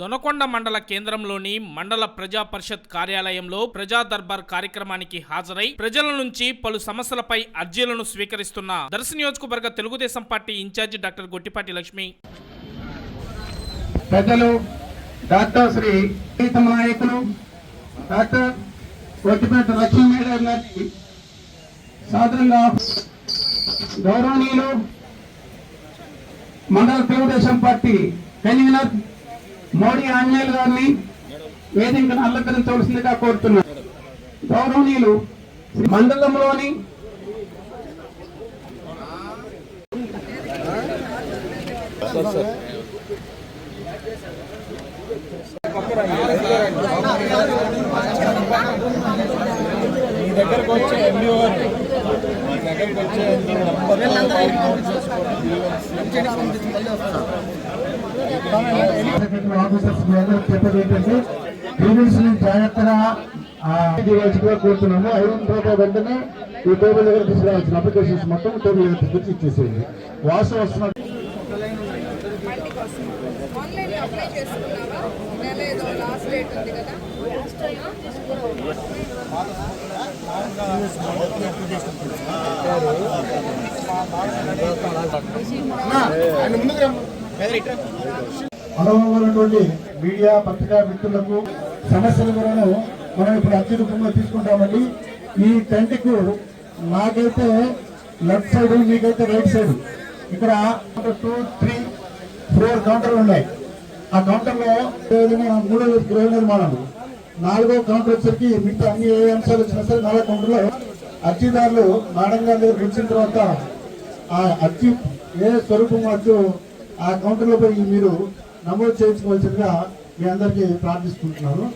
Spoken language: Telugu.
దొనకొండ మండల కేంద్రంలోని మండల ప్రజా పరిషత్ కార్యాలయంలో ప్రజా దర్బార్ కార్యక్రమానికి హాజరై ప్రజల నుంచి పలు సమస్యలపై అర్జీలను స్వీకరిస్తున్న దర్శి నియోజకవర్గ Telugu Desam party incharge doctor Gottipati Lakshmi పెద్దలు డాక్టర్ శ్రీ ప్రీతమ నాయకులు డాక్టర్ గొట్టిపాటి లక్ష్మి మేడం గారికి సాధారణంగా గౌరవనీయులు మండల తెలుగుదేశం పార్టీ కన్వీనర్ మోడీ ఆంజనేయులు గారిని వేదికను అలంకరించవలసిందిగా కోరుతున్నారు. గౌరవనీయులు మండలంలోని జాగ్రత్తగా కోరుతున్నాము. 500 రూపాయలు వెంటనే ఈ టేబుల్ దగ్గర తీసుకురావాల్సిన అప్లికేషన్స్ మొత్తం టేబుల్ దగ్గర తీసుకొచ్చి ఇచ్చేసేయండి. వాసు వస్తున్నారు. అనుభవమైనటువంటి మీడియా పత్రికా మిత్రులకు సమస్యల గురను మనం ఇప్పుడు అర్జీ రూపంలో తీసుకుంటామండి. ఈ టెంట్కు నాకైతే లెఫ్ట్ సైడ్, మీకైతే రైట్ సైడ్ ఇక్కడ 2, 3, 4 కౌంటర్లు ఉన్నాయి. ఆ కౌంటర్లో 3వ గృహ నిర్మాణాలు, 4వ కౌంటర్ వచ్చరికి మిగతా అన్ని ఏ అంశాలు వచ్చినా సరే 4వ కౌంటర్లో అర్జీదారులు మేడం గారి దగ్గర వచ్చిన తర్వాత ఆ అర్జీ ఏ స్వరూపం వచ్చు ఆ కౌంటర్లో పోయి మీరు నమోదు చేయించుకోవాల్సిందిగా మీ అందరికీ ప్రార్థిస్తున్నాను.